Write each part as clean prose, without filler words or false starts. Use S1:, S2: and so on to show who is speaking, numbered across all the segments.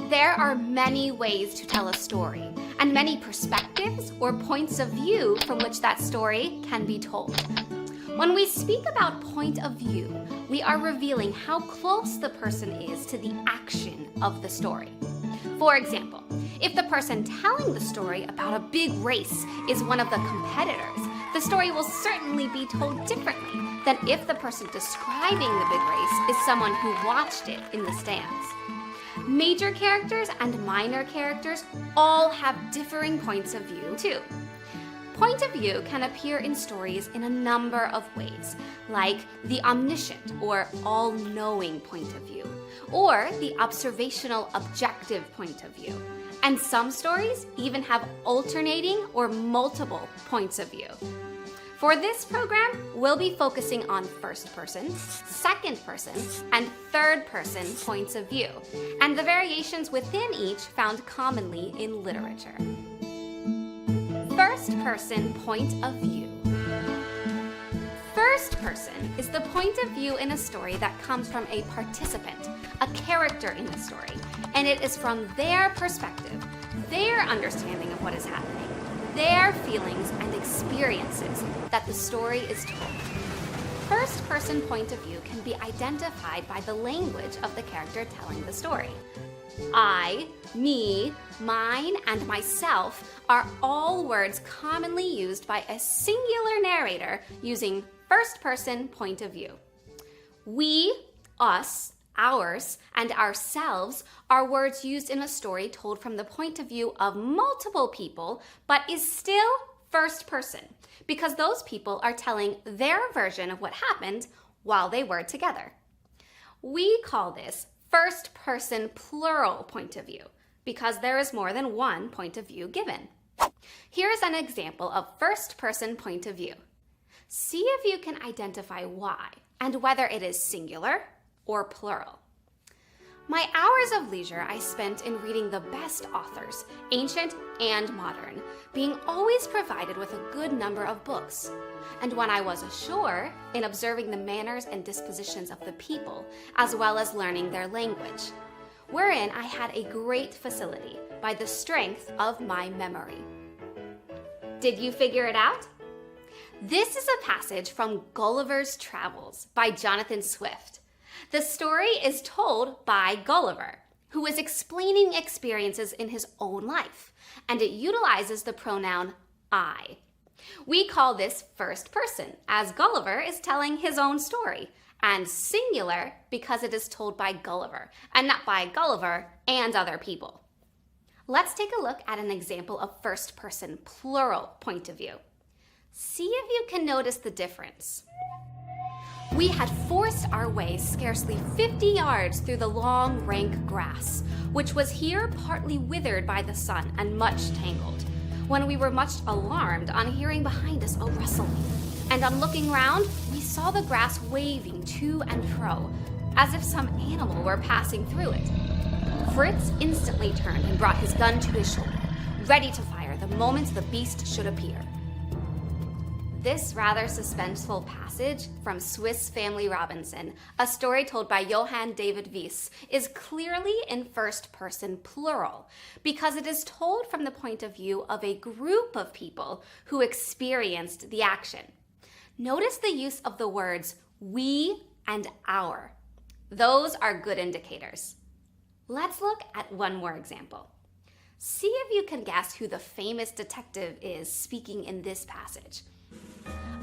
S1: There are many ways to tell a story, and many perspectives or points of view from which that story can be told. When we speak about point of view, we are revealing how close the person is to the action of the story. For example, if the person telling the story about a big race is one of the competitors, the story will certainly be told differently than if the person describing the big race is someone who watched it in the stands. Major characters and minor characters all have differing points of view too. Point of view can appear in stories in a number of ways, like the omniscient or all-knowing point of view, or the observational objective point of view. And some stories even have alternating or multiple points of view. For this program, we'll be focusing on first person, second person, and third person points of view, and the variations within each found commonly in literature. First person point of view. First person is the point of view in a story that comes from a participant, a character in the story, and it is from their perspective, their understanding of what is happening, their feelings and experiences that the story is told. First person point of view can be identified by the language of the character telling the story. I, me, mine, and myself are all words commonly used by a singular narrator using first person point of view. We, us, ours, and ourselves are words used in a story told from the point of view of multiple people, but is still first person, because those people are telling their version of what happened while they were together. We call this first person plural point of view, because there is more than one point of view given. Here's an example of first person point of view. See if you can identify why and whether it is singular or plural. My hours of leisure I spent in reading the best authors, ancient and modern, being always provided with a good number of books. And when I was ashore, in observing the manners and dispositions of the people, as well as learning their language, wherein I had a great facility by the strength of my memory. Did you figure it out? This is a passage from Gulliver's Travels by Jonathan Swift. The story is told by Gulliver, who is explaining experiences in his own life, and it utilizes the pronoun I. We call this first person, as Gulliver is telling his own story, and singular because it is told by Gulliver, and not by Gulliver and other people. Let's take a look at an example of first person plural point of view. See if you can notice the difference. We had forced our way scarcely 50 yards through the long, rank grass, which was here partly withered by the sun and much tangled, when we were much alarmed on hearing behind us a rustling. And on looking round, we saw the grass waving to and fro, as if some animal were passing through it. Fritz instantly turned and brought his gun to his shoulder, ready to fire the moment the beast should appear. This rather suspenseful passage from Swiss Family Robinson, a story told by Johann David Wyss, is clearly in first person plural because it is told from the point of view of a group of people who experienced the action. Notice the use of the words we and our. Those are good indicators. Let's look at one more example. See if you can guess who the famous detective is speaking in this passage.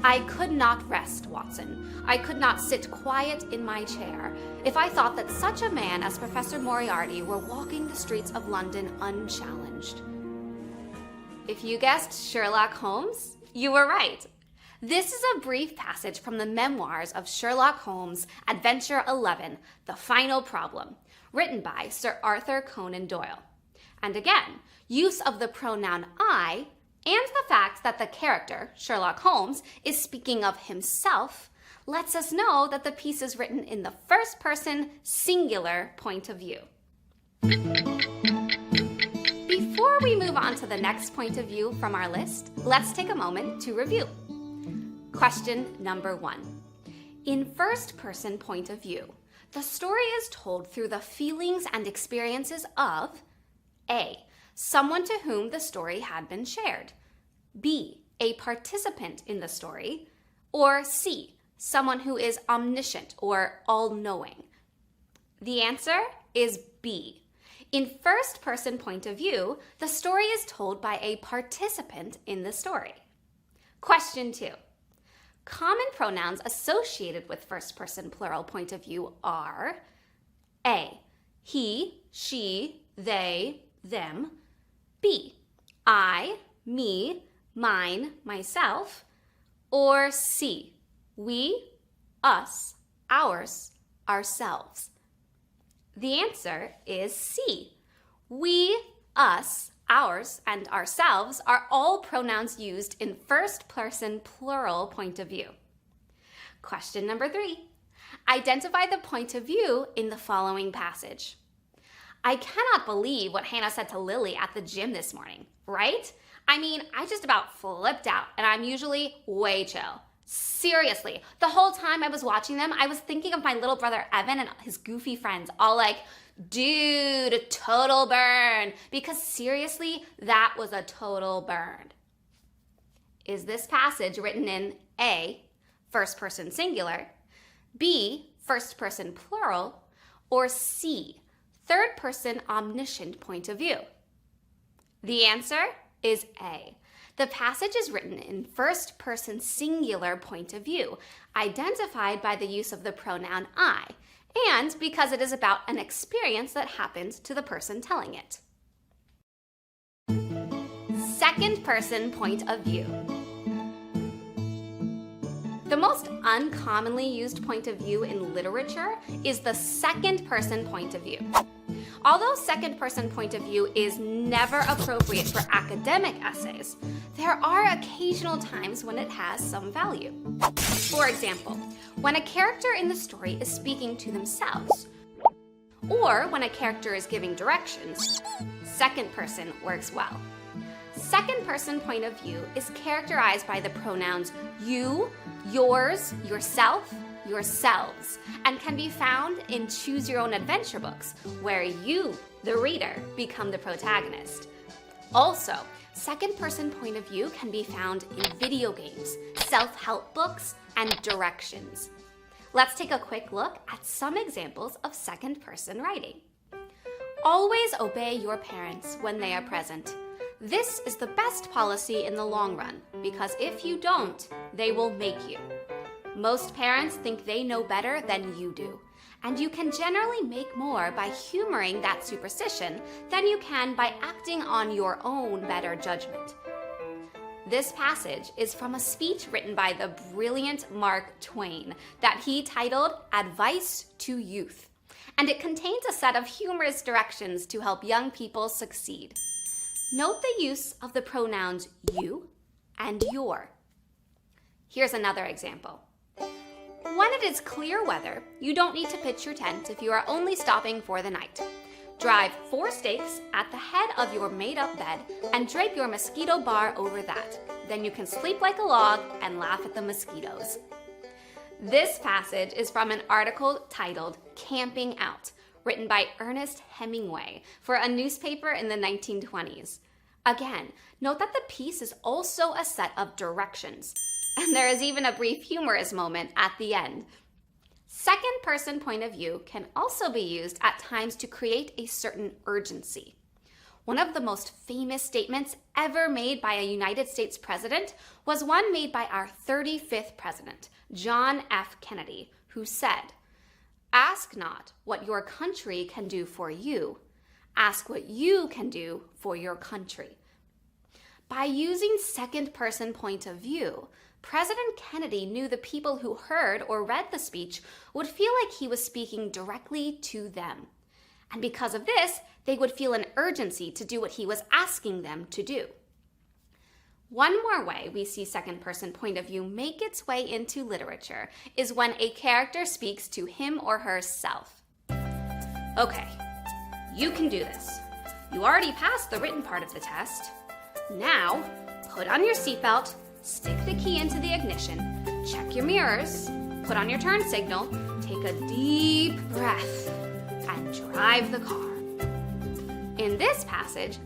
S1: I could not rest, Watson. I could not sit quiet in my chair if I thought that such a man as Professor Moriarty were walking the streets of London unchallenged. If you guessed Sherlock Holmes, you were right. This is a brief passage from the memoirs of Sherlock Holmes, Adventure 11, The Final Problem, written by Sir Arthur Conan Doyle. And again, use of the pronoun I and the fact that the character, Sherlock Holmes, is speaking of himself lets us know that the piece is written in the first person singular point of view. Before we move on to the next point of view from our list, let's take a moment to review. Question number 1. In first person point of view, The story is told through the feelings and experiences of A. Someone to whom the story had been shared. B. A participant in the story. Or C. Someone who is omniscient or all-knowing. The answer is B. In first-person point of view, the story is told by a participant in the story. Question 2. Common pronouns associated with first-person plural point of view are A. He, she, they, them. B. I, me, mine, myself. Or C. We, us, ours, ourselves. The answer is C. We, us, ours, and ourselves are all pronouns used in first-person plural point of view. Question number 3. Identify the point of view in the following passage. I cannot believe what Hannah said to Lily at the gym this morning, right? I mean, I just about flipped out, and I'm usually way chill. Seriously, the whole time I was watching them, I was thinking of my little brother Evan and his goofy friends, all like, dude, total burn. Because seriously, that was a total burn. Is this passage written in A, first person singular, B, first person plural, or C, third person omniscient point of view? The answer is A. The passage is written in first person singular point of view, identified by the use of the pronoun I, and because it is about an experience that happened to the person telling it. Second person point of view. The most uncommonly used point of view in literature is the second person point of view. Although second person point of view is never appropriate for academic essays, there are occasional times when it has some value. For example, when a character in the story is speaking to themselves, or when a character is giving directions, second person works well. Second person point of view is characterized by the pronouns you, yours, yourself, yourselves, and can be found in Choose Your Own Adventure books, where you, the reader, become the protagonist. Also, second person point of view can be found in video games, self-help books, and directions. Let's take a quick look at some examples of second person writing. Always obey your parents when they are present. This is the best policy in the long run, because if you don't, they will make you. Most parents think they know better than you do, and you can generally make more by humoring that superstition than you can by acting on your own better judgment. This passage is from a speech written by the brilliant Mark Twain that he titled Advice to Youth, and it contains a set of humorous directions to help young people succeed. Note the use of the pronouns you and your. Here's another example. When it is clear weather, you don't need to pitch your tent if you are only stopping for the night. Drive 4 stakes at the head of your made-up bed and drape your mosquito bar over that. Then you can sleep like a log and laugh at the mosquitoes. This passage is from an article titled Camping Out, written by Ernest Hemingway for a newspaper in the 1920s. Again, note that the piece is also a set of directions. And there is even a brief humorous moment at the end. Second person point of view can also be used at times to create a certain urgency. One of the most famous statements ever made by a United States president was one made by our 35th president, John F. Kennedy, who said, "Ask not what your country can do for you. Ask what you can do for your country." By using second person point of view, President Kennedy knew the people who heard or read the speech would feel like he was speaking directly to them. And because of this, they would feel an urgency to do what he was asking them to do. One more way we see second person point of view make its way into literature is when a character speaks to him or herself. Okay, you can do this. You already passed the written part of the test. Now, put on your seatbelt, stick the key into the ignition, check your mirrors, put on your turn signal, take a deep breath and drive the car. In this passage,